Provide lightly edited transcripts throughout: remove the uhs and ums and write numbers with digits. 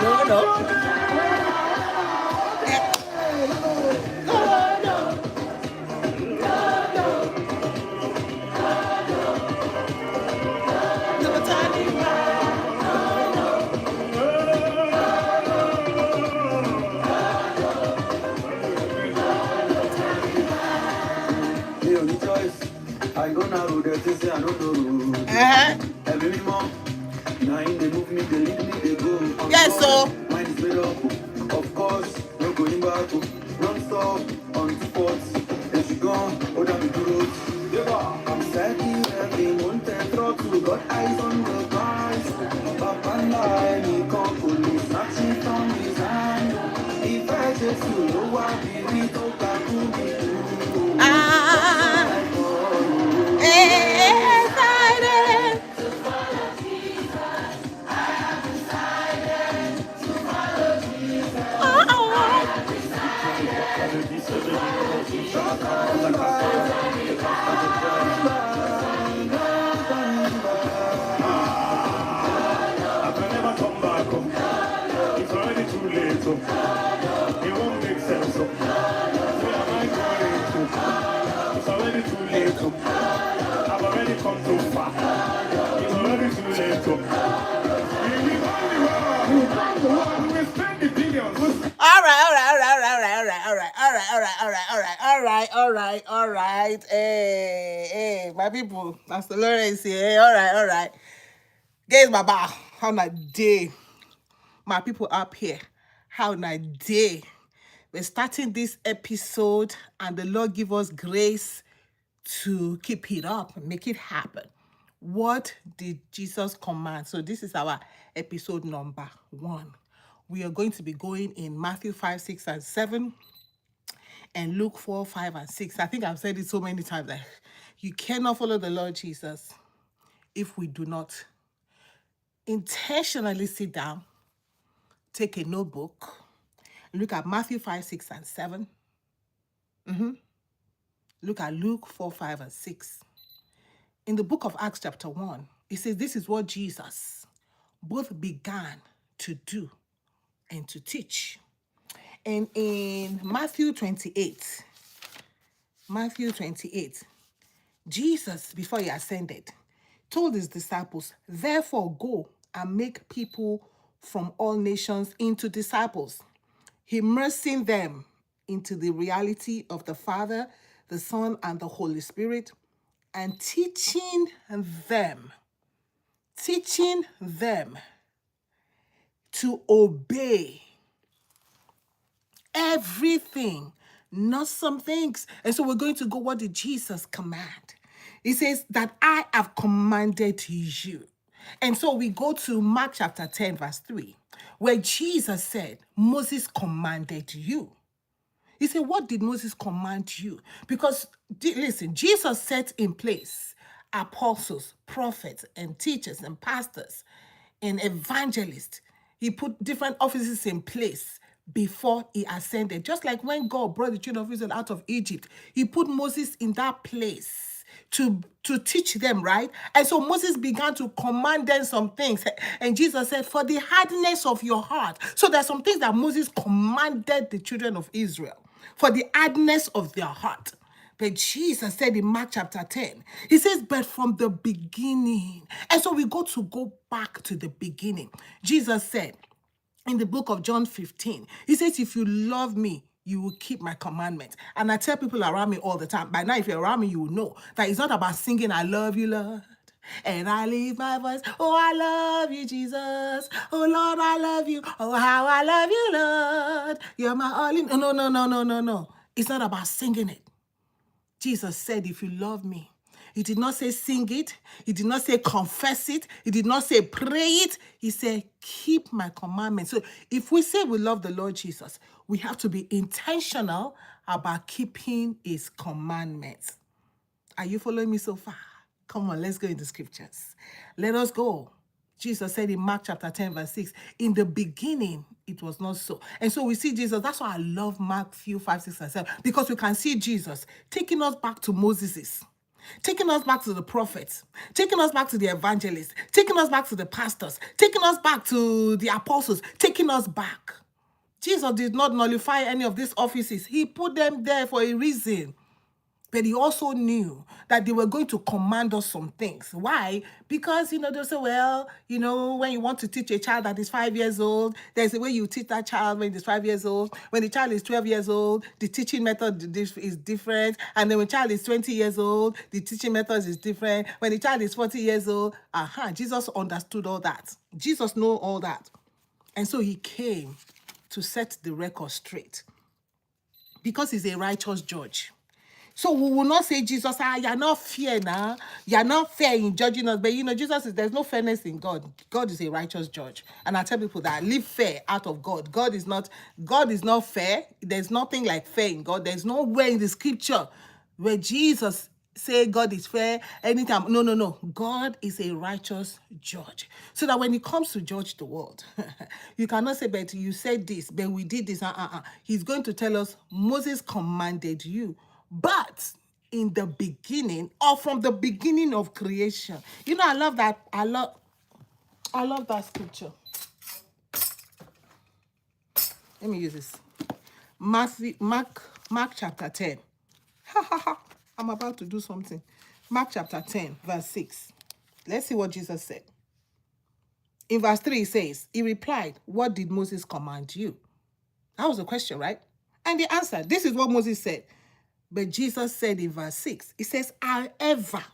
No, no. I go now, they say I don't know. Every month, now they move me, they lead me, they go. Yes, so. Mine is made up, of course, no going back, non-stop, on sports. Then she gone, hold on the growth. I'm setting every month and throttle, got eyes on the prize. Papa lie, me come police, snatching from his hand. If I just know I be with It won't make sense. Where am I going to? It's already too late. I've already come too far. It's already too late. We won the war. We spend the billions. All right. Hey, my people. Pastor Lawrence here. All right. Guys, Baba, how na day? My people up here, how na day? We're starting this episode, and the Lord give us grace to keep it up and make it happen. What did Jesus command? So this is our episode number 1. We are going to be going in Matthew 5, 6, and 7, and Luke 4, 5, and 6. I think I've said it so many times that you cannot follow the Lord Jesus if we do not intentionally sit down, take a notebook, look at Matthew 5, 6, and 7. Look at Luke 4, 5, and 6. In the book of Acts chapter 1, it says this is what Jesus both began to do and to teach. And in Matthew 28, Jesus, before he ascended, told his disciples, therefore go and make people from all nations into disciples, immersing them into the reality of the Father, the Son, and the Holy Spirit, and teaching them to obey everything, not some things. And so we're going to go, what did Jesus command? He says that I have commanded you. And so we go to Mark chapter 10, verse 3, where Jesus said, Moses commanded you. He said, what did Moses command you? Because, listen, Jesus set in place apostles, prophets, and teachers, and pastors, and evangelists. He put different offices in place before he ascended. Just like when God brought the children of Israel out of Egypt, he put Moses in that place to teach them, right? And so Moses began to command them some things. And Jesus said, for the hardness of your heart. So there's some things that Moses commanded the children of Israel for the hardness of their heart. But Jesus said in Mark chapter 10, he says, but from the beginning. And so we go back to the beginning. Jesus said in the book of John 15, he says, if you love me, you will keep my commandments. And I tell people around me all the time, by now, if you're around me, you will know that it's not about singing, I love you, Lord, and I leave my voice. Oh, I love you, Jesus. Oh, Lord, I love you. Oh, how I love you, Lord. You're my all in. No. It's not about singing it. Jesus said, if you love me, he did not say sing it. He did not say confess it. He did not say pray it. He said, keep my commandments. So if we say we love the Lord Jesus, we have to be intentional about keeping his commandments. Are you following me so far? Come on, let's go into scriptures. Let us go. Jesus said in Mark chapter 10, verse 6, in the beginning, it was not so. And so we see Jesus. That's why I love Matthew 5, 6, and 7, because we can see Jesus taking us back to Moses. taking us back to the prophets, taking us back to the evangelists, taking us back to the pastors, taking us back to the apostles, taking us back. Jesus did not nullify any of these offices. He put them there for a reason. But he also knew that they were going to command us some things. Why? Because, they'll say, well, when you want to teach a child that is 5 years old, there's a way you teach that child when he's 5 years old. When the child is 12 years old, the teaching method is different. And then when the child is 20 years old, the teaching method is different. When the child is 40 years old, Jesus understood all that. Jesus knew all that. And so he came to set the record straight because he's a righteous judge. So we will not say, Jesus, you're not fair now. You're not fair in judging us. But Jesus there's no fairness in God. God is a righteous judge. And I tell people that live fair out of God. God is not fair. There's nothing like fair in God. There's nowhere in the scripture where Jesus say God is fair anytime. No. God is a righteous judge. So that when he comes to judge the world, you cannot say, but you said this, but we did this. He's going to tell us, Moses commanded you. But in the beginning, or from the beginning of creation, I love that. I love that scripture. Let me use this. Mark chapter 10. I'm about to do something. Mark chapter 10, verse 6. Let's see what Jesus said. In verse 3, it says, he replied, what did Moses command you? That was the question, right? And the answer, this is what Moses said. But Jesus said in verse 6, it says, however,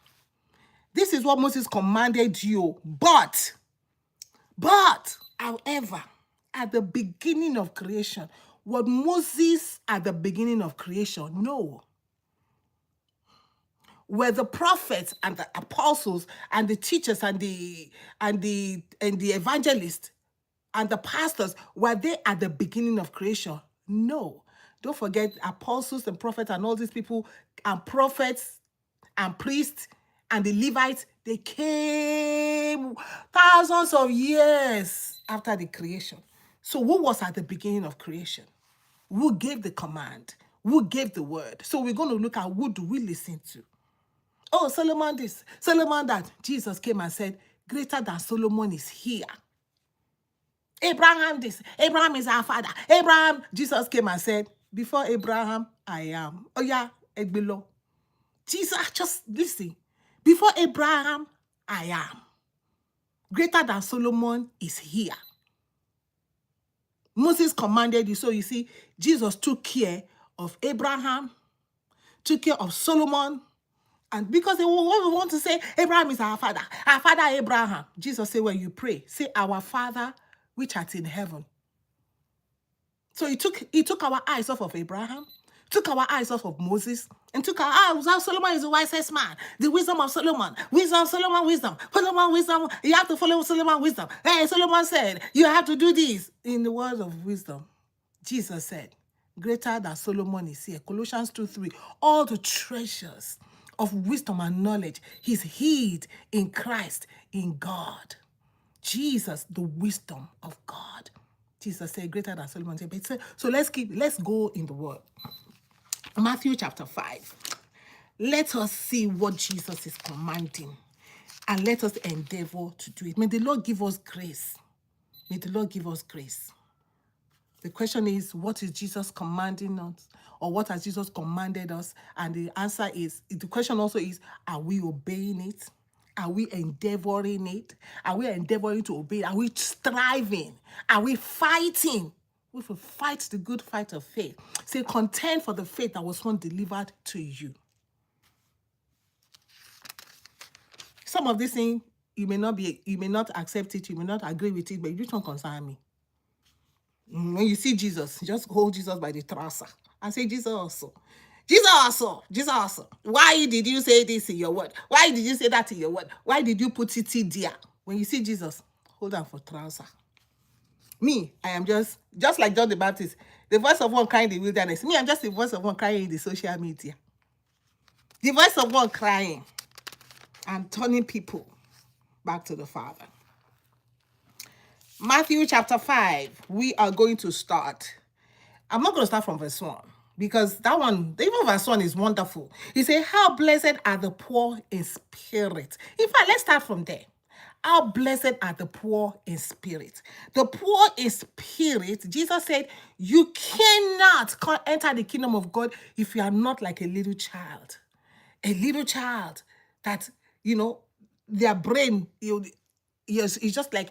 this is what Moses commanded you, but, however, at the beginning of creation, what Moses at the beginning of creation, no. Where the prophets and the apostles and the teachers and the evangelists and the pastors, were they at the beginning of creation? No. Don't forget, apostles and prophets and all these people and prophets and priests and the Levites, they came thousands of years after the creation. So who was at the beginning of creation? Who gave the command? Who gave the word? So we're going to look at who do we listen to. Oh, Solomon this, Solomon that. Jesus came and said, greater than Solomon is here. Abraham this, Abraham is our father. Abraham, Jesus came and said, before Abraham, I am. Oh yeah, Egbilo. Jesus, just listen. Before Abraham, I am. Greater than Solomon is here. Moses commanded you. So you see, Jesus took care of Abraham, took care of Solomon. And because they want to say, Abraham is our father Abraham. Jesus said, when you pray, say, our Father, which art in heaven. So he took our eyes off of Abraham, took our eyes off of Moses, and took our eyes. Solomon is the wisest man. The wisdom of Solomon. Wisdom, Solomon, wisdom. Solomon, wisdom. You have to follow Solomon, wisdom. Hey, Solomon said, you have to do this. In the word of wisdom, Jesus said, greater than Solomon is here. Colossians 2:3. All the treasures of wisdom and knowledge is hid in Christ, in God. Jesus, the wisdom of God. Jesus said, greater than Solomon. So let's go in the word. Matthew chapter 5. Let us see what Jesus is commanding and let us endeavor to do it. May the Lord give us grace. May the Lord give us grace. The question is, what is Jesus commanding us? Or what has Jesus commanded us? And the answer is, the question also is, are we obeying it? Are we endeavoring it? Are we endeavoring to obey it? Are we striving? Are we fighting? We will fight the good fight of faith. Say, contend for the faith that was once delivered to you. Some of these things, you may not accept it, you may not agree with it, but it don't concern me. When you see Jesus, just hold Jesus by the trouser and say, Jesus, why did you say this in your word? Why did you say that in your word? Why did you put it there? When you see Jesus, hold on for trouser. Me, I am just like John the Baptist, the voice of one crying in the wilderness. Me, I'm just the voice of one crying in the social media. The voice of one crying and turning people back to the Father. Matthew chapter 5, we are going to start. I'm not going to start from verse 1. Because that one, even verse 1 is wonderful. He said, how blessed are the poor in spirit. In fact, let's start from there. How blessed are the poor in spirit. The poor in spirit, Jesus said, you cannot enter the kingdom of God if you are not like a little child. A little child that, their brain, it's just like,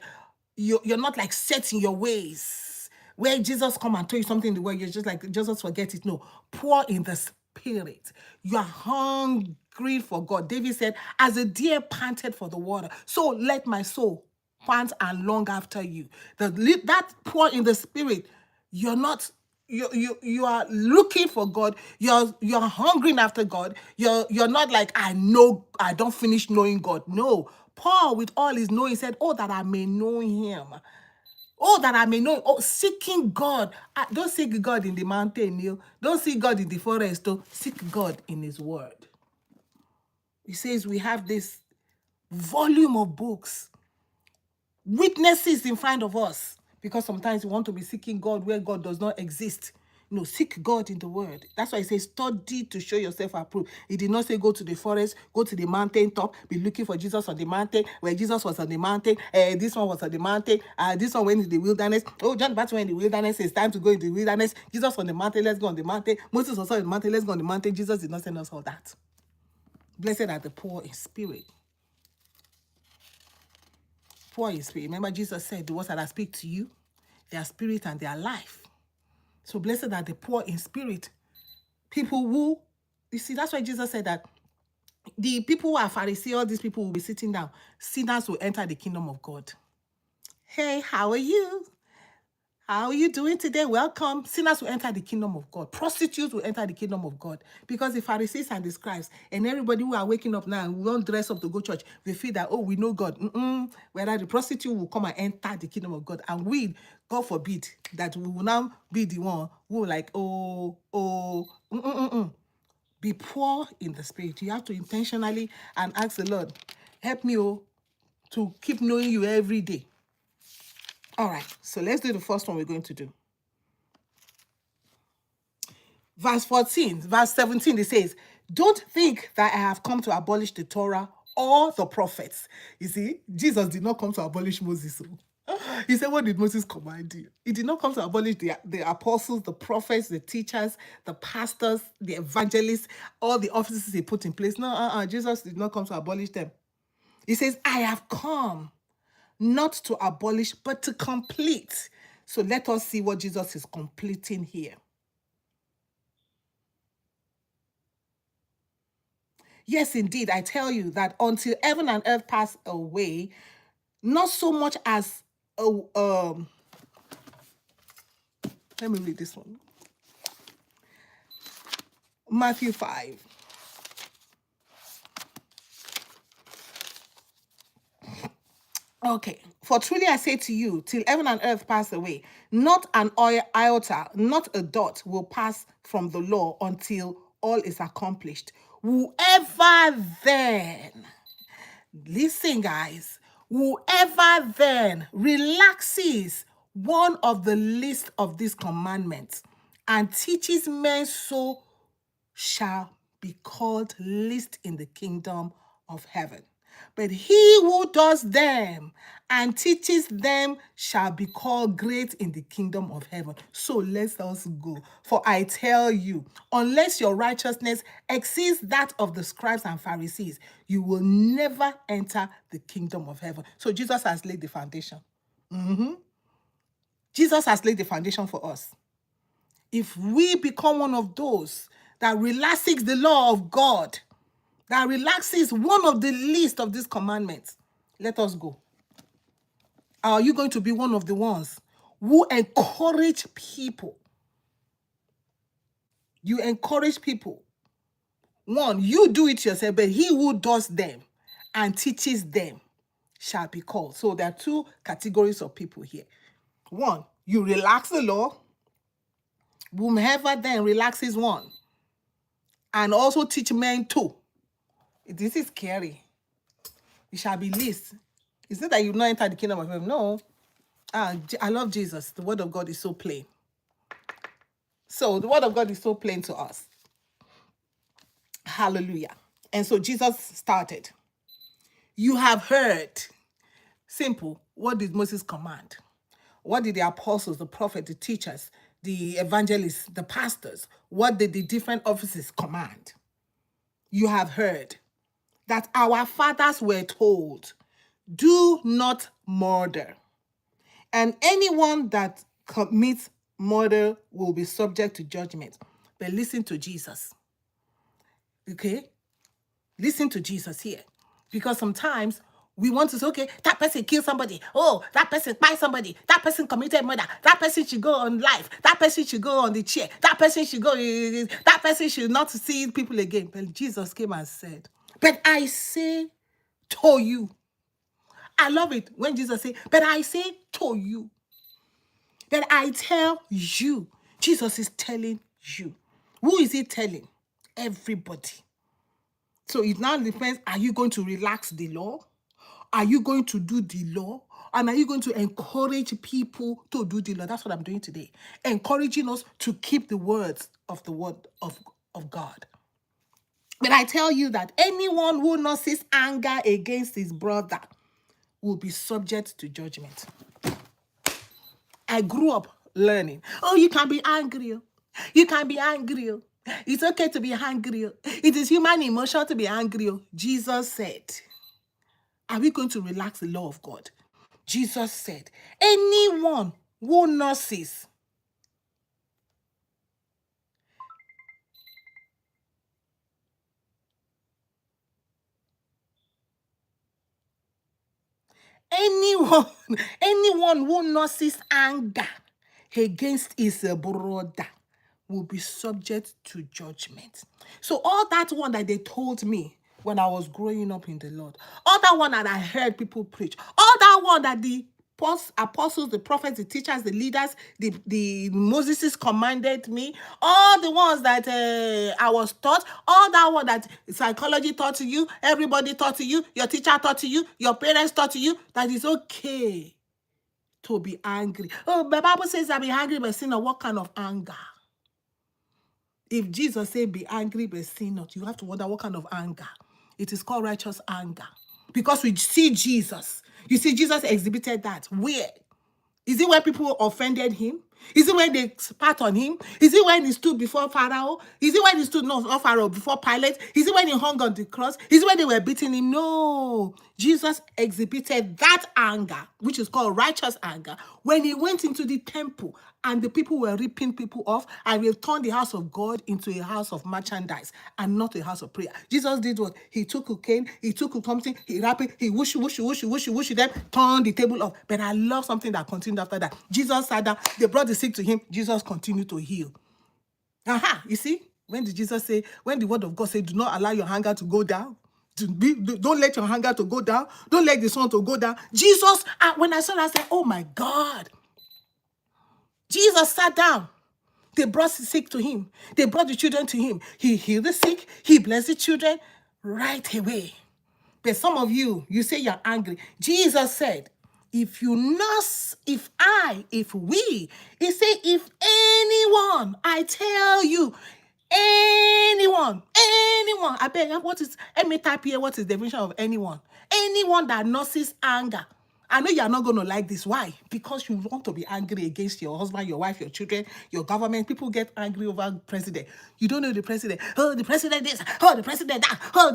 you're not like set in your ways. Where Jesus come and tell you something in the world, you're just like, just forget it. No, poor in the spirit. You are hungry for God. David said, as a deer panted for the water, so let my soul pant and long after you. That poor in the spirit, you're not, you are looking for God. You're hungering after God. You're not like, I know, I don't finish knowing God. No. Paul, with all his knowing, said, oh, that I may know him. Oh, that I may know. Oh, seeking God. Don't seek God in the mountain, Don't seek God in the forest. Seek God in his word. He says we have this volume of books, witnesses in front of us, because sometimes we want to be seeking God where God does not exist. Seek God in the word. That's why he says, study to show yourself approved. He did not say go to the forest, go to the mountain top, be looking for Jesus on the mountain, where Jesus was on the mountain. This one was on the mountain. This one went in the wilderness. Oh, John the Baptist went in the wilderness. It's time to go in the wilderness. Jesus on the mountain, let's go on the mountain. Moses was on the mountain, let's go on the mountain. Jesus did not send us all that. Blessed are the poor in spirit. Poor in spirit. Remember, Jesus said, the words that I speak to you, they are spirit and they are life. So blessed are the poor in spirit. People who, you see, that's why Jesus said that the people who are Pharisees, all these people will be sitting down. Sinners will enter the kingdom of God. Hey, how are you? How are you doing today? Welcome. Sinners will enter the kingdom of God. Prostitutes will enter the kingdom of God. Because the Pharisees and the scribes and everybody who are waking up now and won't dress up to go church, they feel that, oh, we know God. Whereas the prostitute will come and enter the kingdom of God. And we, God forbid, that we will now be the one who will like, be poor in the spirit. You have to intentionally and ask the Lord, help me to keep knowing you every day. All right, so let's do the first one we're going to do. Verse 17, it says, don't think that I have come to abolish the Torah or the prophets. You see, Jesus did not come to abolish Moses. He said, what did Moses command you? He did not come to abolish the apostles, the prophets, the teachers, the pastors, the evangelists, all the offices he put in place. No, Jesus did not come to abolish them. He says, I have come not to abolish, but to complete. So let us see what Jesus is completing here. Yes, indeed, I tell you that until heaven and earth pass away, not so much as let me read this one. Matthew 5. Okay, for truly I say to you, till heaven and earth pass away, not an iota, not a dot will pass from the law until all is accomplished. Whoever then, listen guys, whoever then relaxes one of the least of these commandments and teaches men so shall be called least in the kingdom of heaven. But he who does them and teaches them shall be called great in the kingdom of heaven. So let us go. For I tell you, unless your righteousness exceeds that of the scribes and Pharisees, you will never enter the kingdom of heaven. So Jesus has laid the foundation. Jesus has laid the foundation for us. If we become one of those that relaxes the law of God, that relaxes one of the least of these commandments, let us go. Are you going to be one of the ones who encourage people? You encourage people. One, you do it yourself, but he who does them and teaches them shall be called. So there are two categories of people here. One, you relax the law. Whomever then relaxes one, and also teach men too. This is scary. You shall be least. It's not that you've not entered the kingdom of heaven. No. I love Jesus. The word of God is so plain. So the word of God is so plain to us. Hallelujah. And so Jesus started. You have heard. Simple. What did Moses command? What did the apostles, the prophets, the teachers, the evangelists, the pastors, what did the different offices command? You have heard that our fathers were told, do not murder. And anyone that commits murder will be subject to judgment. But listen to Jesus. Okay? Listen to Jesus here. Because sometimes we want to say, okay, that person killed somebody. Oh, that person killed somebody. That person committed murder. That person should go on life. That person should go on the chair. That person should go, that person should not see people again. But Jesus came and said, but I say to you. I love it when Jesus said, but I say to you. That I tell you. Jesus is telling you. Who is he telling? Everybody. So it now depends, are you going to relax the law? Are you going to do the law? And are you going to encourage people to do the law? That's what I'm doing today. Encouraging us to keep the words of the word of God. But I tell you that anyone who nurses anger against his brother will be subject to judgment. I grew up learning. Oh, you can be angry. You can be angry. It's okay to be angry. It is human emotion to be angry. Jesus said, are we going to relax the law of God? Jesus said, anyone who nurses anyone who nurses anger against his brother will be subject to judgment. So all that one that they told me when I was growing up in the Lord, all that one that I heard people preach, all that one that the apostles, the prophets, the teachers, the leaders, the Moses commanded me, all the ones that I was taught, all that one that psychology taught to you, everybody taught to you, your teacher taught to you, your parents taught to you, that it's okay to be angry. Oh, the Bible says that be angry but sin not. What kind of anger? If Jesus said be angry but sin not, you have to wonder what kind of anger. It is called righteous anger. Because we see Jesus. You see, Jesus exhibited that. Where? Is it when people offended him? Is it when they spat on him? Is it when he stood before Pharaoh? Is it when he stood, not Pharaoh, before Pilate? Is it when he hung on the cross? Is it when they were beating him? No. Jesus exhibited that anger, which is called righteous anger, when he went into the temple and the people were ripping people off and we turned the house of God into a house of merchandise and not a house of prayer. Jesus did what? He took a cane, he took something, he wrapped it, he whoosh them, turned the table off. But I love something that continued after that. Jesus sat down, they brought the sick to him, Jesus continued to heal. You see? When did Jesus say, when the word of God said, do not allow your hunger to go down? Don't let your hunger to go down. Don't let the sun to go down. Jesus, when I saw that, I said, oh my God. Jesus sat down. They brought the sick to him. They brought the children to him. He healed the sick. He blessed the children right away. But some of you, you say you're angry. Jesus said, if we, he said, if anyone, I tell you, anyone, I beg, let me type here, what is the definition of anyone? Anyone that nurses anger. I know you're not going to like this. Why? Because you want to be angry against your husband, your wife, your children, your government. People get angry over president. You don't know the president. Oh, the president this. Oh, the president that. Oh,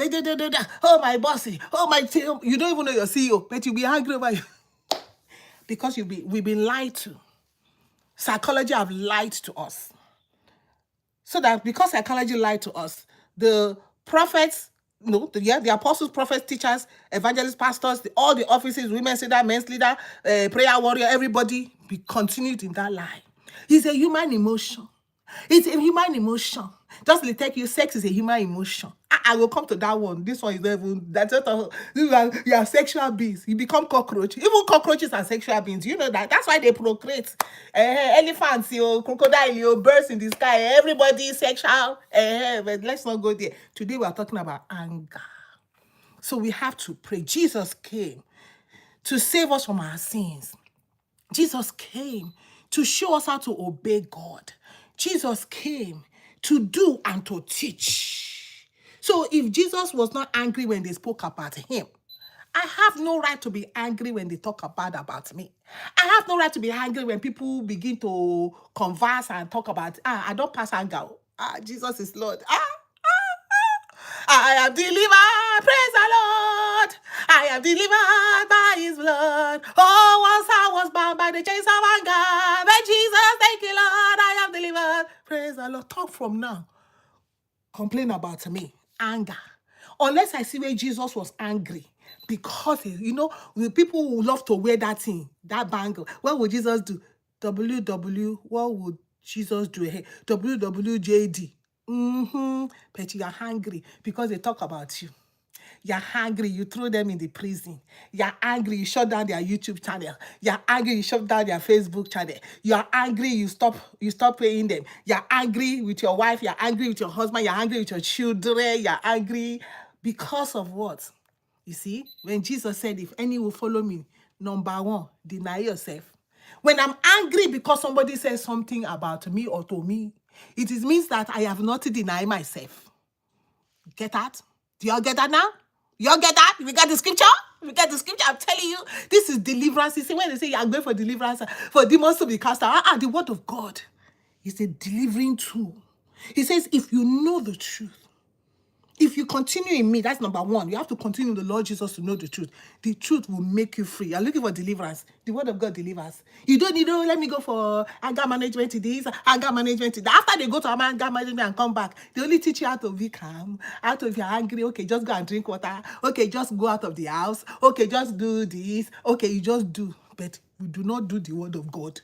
oh, my bossy. Oh, my team. You don't even know your CEO, but you'll be angry over you. Because we've been lied to. Psychology have lied to us. So that because psychology lied to us, the prophets, the apostles, prophets, teachers, evangelists, pastors, all the offices, women's leader, men's leader, prayer warrior, everybody be continued in that lie. It's a human emotion. It's a human emotion. Just to take you, sex is a human emotion. I will come to that one. This one is even, that's not, you are sexual beings. You become cockroach. Even cockroaches are sexual beings. You know that. That's why they procreate. Elephants, crocodile, birds in the sky. Everybody is sexual. But let's not go there. Today we are talking about anger. So we have to pray. Jesus came to save us from our sins. Jesus came to show us how to obey God. Jesus came to do and to teach. So if Jesus was not angry when they spoke about him, I have no right to be angry when they talk about me. I have no right to be angry when people begin to converse and talk about, I don't pass anger. Jesus is Lord. I am delivered, praise the Lord. I am delivered by his blood. Oh, once I was bound by the chains of anger. But Jesus, thank you, Lord, I am delivered. Praise the Lord. Talk from now. Complain about me. Anger. Unless I see where Jesus was angry. Because, the people who love to wear that thing, that bangle. What would Jesus do? What would Jesus do? Hey, WWJD. But you are hungry because they talk about you. You're angry, you throw them in the prison. You're angry, you shut down their YouTube channel. You're angry, you shut down their Facebook channel. You're angry, you stop paying them. You're angry with your wife, you're angry with your husband, you're angry with your children, you're angry because of what? You see, when Jesus said, if any will follow me, number one, deny yourself. When I'm angry because somebody says something about me or to me, it means that I have not denied myself. Get that? Do y'all get that now? Y'all get that? We got the scripture? We got the scripture. I'm telling you, this is deliverance. You see, when they say you're going for deliverance, for demons to be cast out, the word of God is a delivering tool. He says, if you know the truth, if you continue in me, that's number one. You have to continue in the Lord Jesus to know the truth. The truth will make you free. You're looking for deliverance. The word of God delivers. You don't need, let me go for anger management to this, anger management to that. After they go to anger management and come back, they only teach you how to be calm, how to, if you're angry, okay, just go and drink water. Okay, just go out of the house. Okay, just do this. Okay, you just do. But we do not do the word of God.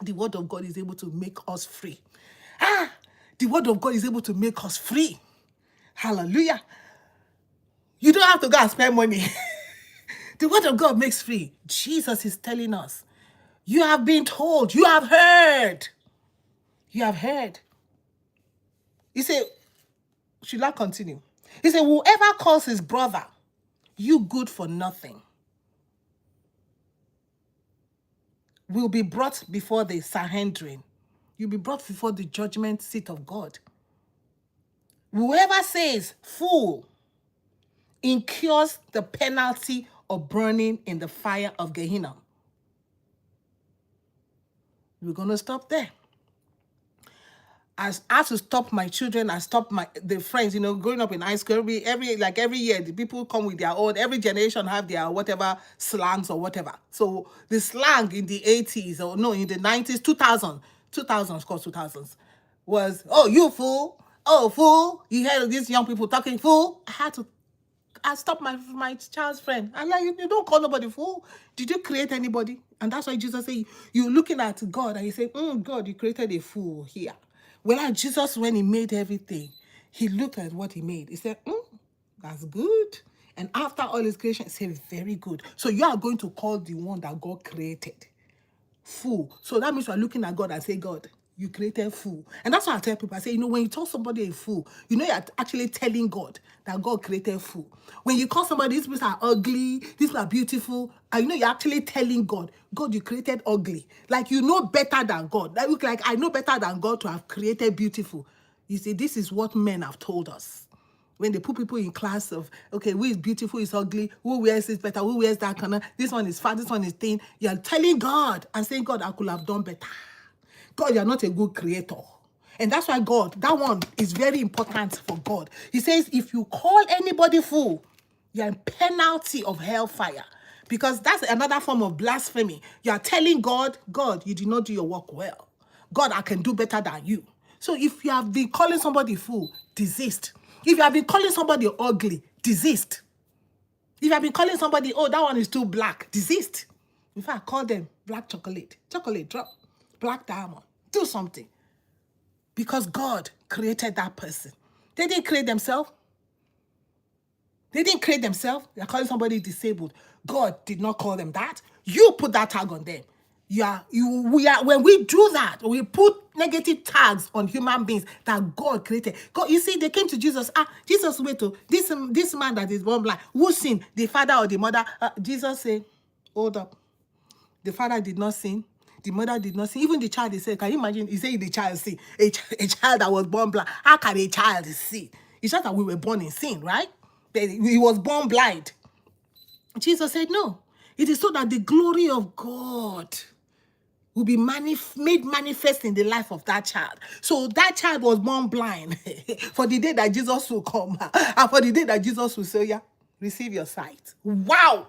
The word of God is able to make us free. The word of God is able to make us free. Hallelujah. You don't have to go and spend money. The word of God makes free. Jesus is telling us, you have been told, you have heard. You have heard. He said, should I continue? He said, whoever calls his brother, you good for nothing, will be brought before the Sanhedrin. You'll be brought before the judgment seat of God. Whoever says, fool, incurs the penalty of burning in the fire of Gehenna. We're going to stop there. I have to stop my children. I stop the friends, growing up in high school, every year, the people come with their own, every generation have their whatever slangs or whatever. So the slang in the 80s, or no, in the 90s, 2000s, of course, 2000s, was, oh, you fool. Oh, fool. You hear these young people talking, fool. I stopped my child's friend. I'm like, you don't call nobody fool. Did you create anybody? And that's why Jesus said, you're looking at God and you say, God, you created a fool here. Well, Jesus, when he made everything, he looked at what he made. He said, that's good. And after all his creation, he said, very good. So you are going to call the one that God created fool. So that means you're looking at God and say, God, you created fool. And that's why I tell people, I say, when you tell somebody a fool, you're actually telling God that God created fool. When you call somebody, these people are ugly, these people are beautiful, and you're actually telling God, God, you created ugly. Like you know better than God. That look like I know better than God to have created beautiful. You see, this is what men have told us. When they put people in class of, okay, who is beautiful, who is ugly, who wears this better, who wears that kind of, this one is fat, this one is thin. You're telling God and saying, God, I could have done better. God, you're not a good creator. And that's why God, that one is very important for God. He says, if you call anybody fool, you're in penalty of hellfire. Because that's another form of blasphemy. You're telling God, God, you did not do your work well. God, I can do better than you. So if you have been calling somebody fool, desist. If you have been calling somebody ugly, desist. If you have been calling somebody, oh, that one is too black, desist. In fact, call them black chocolate. Chocolate, drop. Black diamond. Do something. Because God created that person. They didn't create themselves. They didn't create themselves. They're calling somebody disabled. God did not call them that. You put that tag on them. When we do that, we put negative tags on human beings that God created. God, you see, they came to Jesus. Jesus, wait, this man that is born blind, who sinned, the father or the mother? Jesus said, hold up. The father did not sin. The mother did not see. Even the child, they said, can you imagine? He said the child see. A child that was born blind. How can a child see? It's just that we were born in sin, right? He was born blind. Jesus said, no. It is so that the glory of God will be made manifest in the life of that child. So that child was born blind for the day that Jesus will come. And for the day that Jesus will say, yeah, receive your sight. Wow.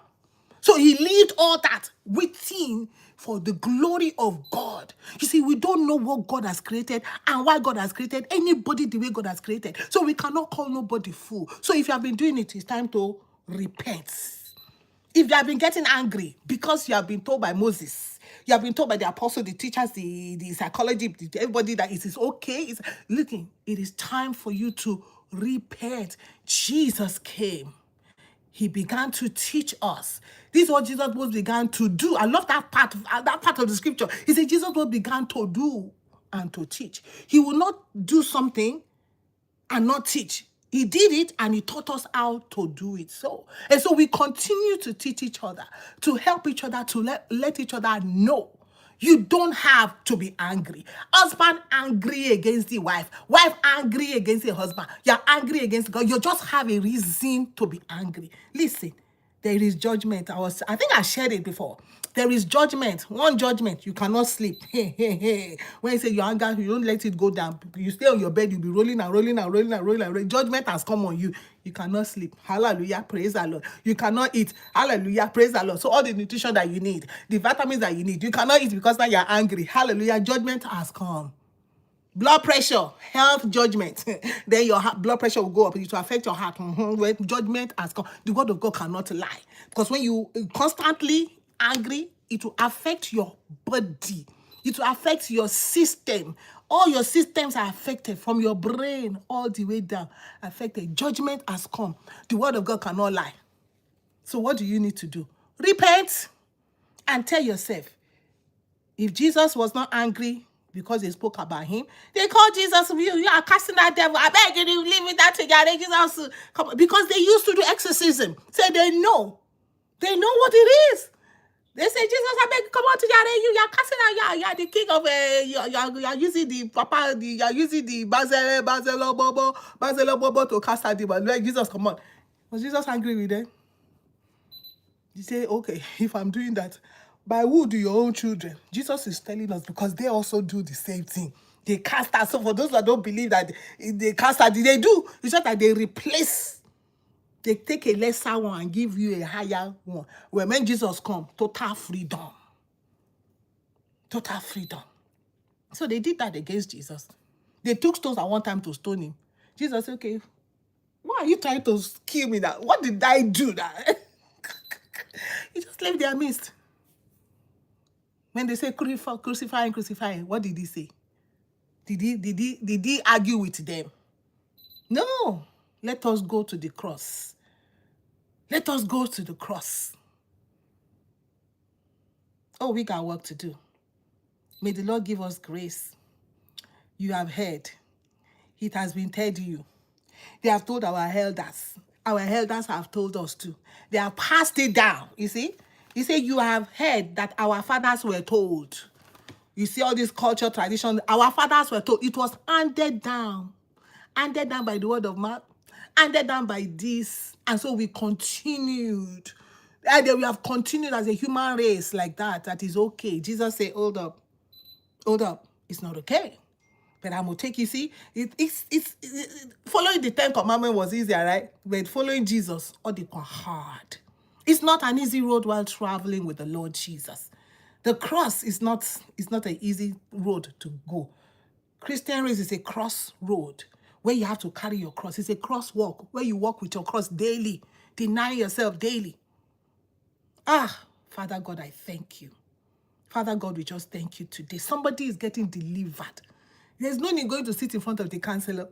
So he lived all that within for the glory of God. You see, we don't know what God has created and why God has created anybody the way God has created. So we cannot call nobody fool. So if you have been doing it, it's time to repent. If you have been getting angry because you have been told by Moses, you have been told by the apostle, the teachers, the psychology, everybody that it is okay. Listen, it is time for you to repent. Jesus came. He began to teach us. This is what Jesus was began to do. I love that part of the scripture. He said Jesus was began to do and to teach. He will not do something and not teach. He did it and he taught us how to do it. And so we continue to teach each other, to help each other, to let each other know. You don't have to be angry. Husband angry against the wife. Wife angry against the husband. You're angry against God. You just have a reason to be angry. Listen, there is judgment. I think I shared it before. There is judgment. One judgment. You cannot sleep. When you say you're angry, you don't let it go down. You stay on your bed, you'll be rolling and rolling and rolling and rolling and rolling. Judgment has come on you. You cannot sleep. Hallelujah. Praise the Lord. You cannot eat. Hallelujah. Praise the Lord. So all the nutrition that you need, the vitamins that you need, you cannot eat because now you're angry. Hallelujah. Judgment has come. Blood pressure, health judgment. Then your blood pressure will go up. It will affect your heart. When judgment has come, the word of God cannot lie. Because when you constantly angry, it will affect your body. It will affect your system. All your systems are affected from your brain all the way down. Affected. Judgment has come. The word of God cannot lie. So what do you need to do? Repent and tell yourself, if Jesus was not angry because they spoke about him, they called Jesus, you are casting that devil. I beg you, leave it that together. Jesus, come, because they used to do exorcism. So they know what it is. They say, Jesus, I beg you, come on together. You are casting out. You are the king of you are using the papa. You are using the Basil Bobo to cast out demons. Like, Jesus, come on. Was Jesus angry with them? You say, okay, if I'm doing that, by who do your own children? Jesus is telling us because they also do the same thing. They cast out. So for those that don't believe that they cast out, they do. It's just that they replace. They take a lesser one and give you a higher one. When Jesus comes, total freedom. Total freedom. So they did that against Jesus. They took stones at one time to stone him. Jesus said, okay, why are you trying to kill me now? What did I do that? He just left their midst. When they say crucify, what did he say? Did he argue with them? No. Let us go to the cross. Let us go to the cross. Oh, we got work to do. May the Lord give us grace. You have heard. It has been told you. They have told our elders. Our elders have told us too. They have passed it down, you see? He said, you have heard that our fathers were told. You see all this culture, tradition, our fathers were told. It was handed down by the word of mouth, handed down by this. And so we continued. And then we have continued as a human race like that. That is okay. Jesus said, hold up. It's not okay. But I'm going to take you, see, it's following the 10 commandments was easier, right? But following Jesus, all the hard. It's not an easy road while traveling with the Lord Jesus. The cross is not an easy road to go. Christian race is a cross road where you have to carry your cross. It's a cross walk where you walk with your cross daily, deny yourself daily. Father God, I thank you. Father God, we just thank you today. Somebody is getting delivered. There's no need going to sit in front of the counselor.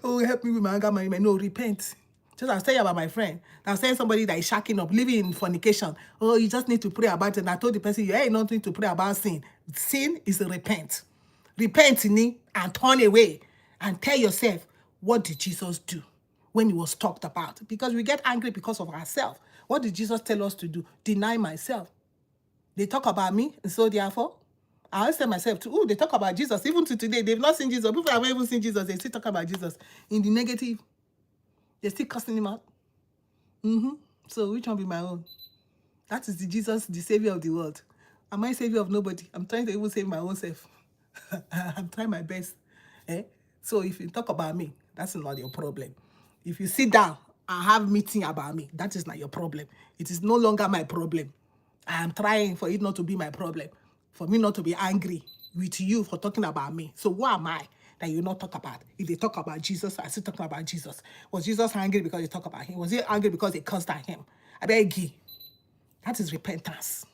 Oh, help me with my anger management. No, repent. Just I was telling you about my friend. I was telling somebody that is shacking up, living in fornication. Oh, you just need to pray about it. And I told the person, you ain't nothing to pray about sin. Sin is a repent. Repent in it and turn away. And tell yourself, what did Jesus do when he was talked about? Because we get angry because of ourselves. What did Jesus tell us to do? Deny myself. They talk about me, and so therefore, I always tell myself, too, oh, they talk about Jesus. Even to today, they've not seen Jesus. People have not even seen Jesus. They still talk about Jesus. In the negative, they're still cussing him out. So which one be my own? That is the Jesus, the savior of the world. Am I savior of nobody? I'm trying to even save my own self. I'm trying my best. So if you talk about me, that's not your problem. If you sit down and have meeting about me, that is not your problem. It is no longer my problem. I am trying for it not to be my problem. For me not to be angry with you for talking about me. So who am I that you not talk about? If they talk about Jesus, I still talk about Jesus. Was Jesus angry because they talk about him? Was he angry because they cursed at him? I beg you. That is repentance.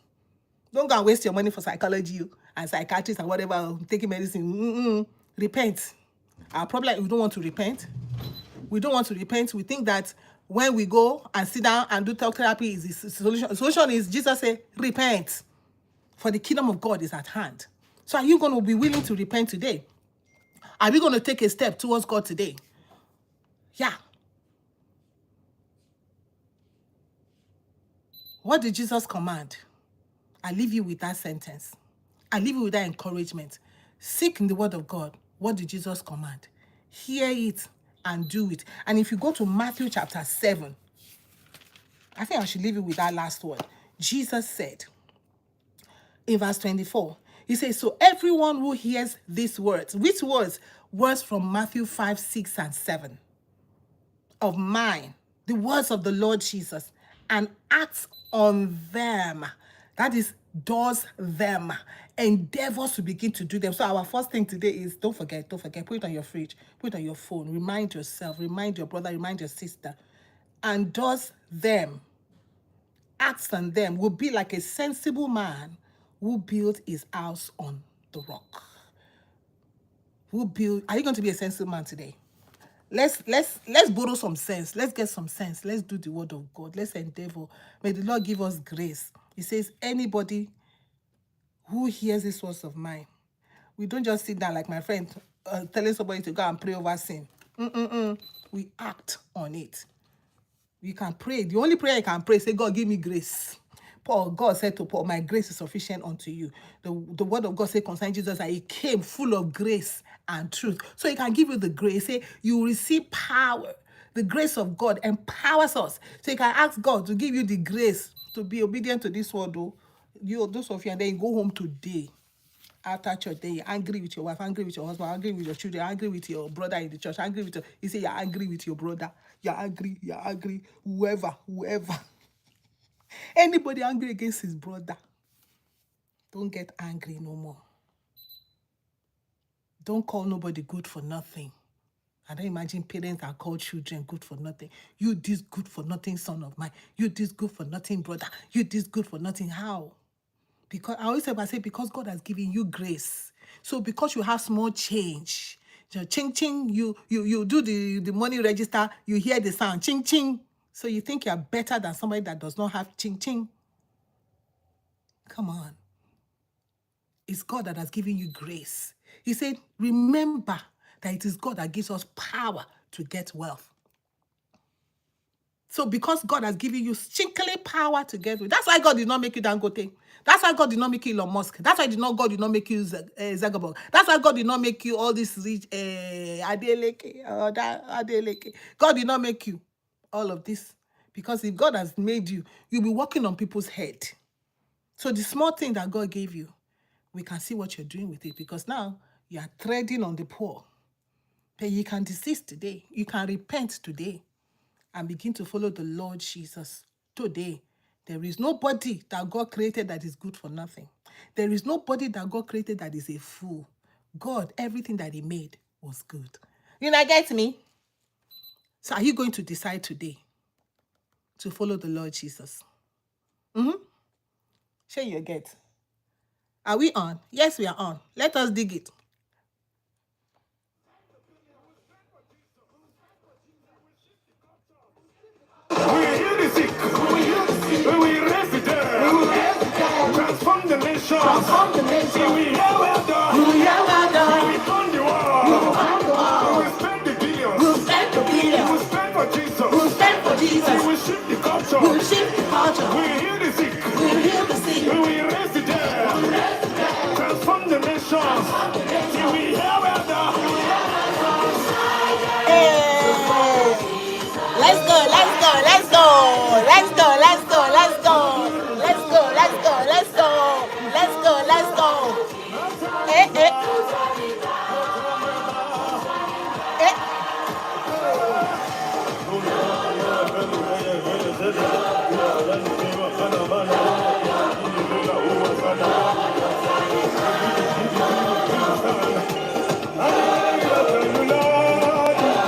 Don't go and waste your money for psychology and psychiatrists and whatever, taking medicine. Repent. Our problem is we don't want to repent. We don't want to repent. We think that when we go and sit down and do talk therapy is the solution. The solution is Jesus said, repent, for the kingdom of God is at hand. So are you going to be willing to repent today? Are we going to take a step towards God today? Yeah. What did Jesus command? I leave you with that sentence. I leave you with that encouragement. Seek in the word of God. What did Jesus command? Hear it and do it. And if you go to Matthew chapter 7, I think I should leave you with that last word. Jesus said in verse 24, he says, so everyone who hears these words, which words? Words from Matthew 5, 6, and 7 of mine, the words of the Lord Jesus, and acts on them. That is, does them, endeavors to begin to do them. So our first thing today is don't forget, put it on your fridge, put it on your phone, remind yourself, remind your brother, remind your sister, and does them, acts on them, will be like a sensible man who built his house on the rock. Are you going to be a sensible man today? Let's borrow some sense. Let's get some sense. Let's do the word of God. Let's endeavor. May the Lord give us grace. He says, anybody who hears these words of mine, we don't just sit down like my friend telling somebody to go and pray over sin. We act on it. You can pray. The only prayer you can pray, say, God, give me grace. God said to Paul, my grace is sufficient unto you. The word of God said concerning Jesus that he came full of grace and truth. So he can give you the grace. Say, you will receive power. The grace of God empowers us. So you can ask God to give you the grace to be obedient to this word. Those of you, and then you go home today. After church, then you're angry with your wife, angry with your husband, angry with your children, angry with your brother in the church, angry with you say you're angry with your brother. You're angry, whoever. Anybody angry against his brother, don't get angry no more. Don't call nobody good for nothing. I don't imagine parents that call children good for nothing. You this good for nothing, son of mine. You this good for nothing, brother. You this good for nothing. How? Because I always say, because God has given you grace. So because you have small change, ching ching, you do the money register, you hear the sound, ching ching. So you think you're better than somebody that does not have ching ching. Come on. It's God that has given you grace. He said, remember that it is God that gives us power to get wealth. So because God has given you strictly power to get wealth, that's why God did not make you Dangote. That's why God did not make you Elon Musk. That's why God did not make you Zuckerberg. That's why God did not make you all this rich Adeleke. God did not make you all of this. Because if God has made you, you'll be working on people's head. So the small thing that God gave you, we can see what you're doing with it. Because now you are treading on the poor. But you can desist today. You can repent today and begin to follow the Lord Jesus today. There is nobody that God created that is good for nothing. There is nobody that God created that is a fool. God, everything that he made was good. You know, get me? So are you going to decide today to follow the Lord Jesus? Share your get. Are we on? Yes, we are on. Let us dig it. We heal the sick. We raise the dead. Transform the nation. We hear well done. We on the wall. We will spend the billions. We will spend for Jesus. We will shift the culture. We heal the sick. We raise the dead. Transform the nations. He will hear well done. Let's go, let's go, let's go, let's go, let's go, let's go.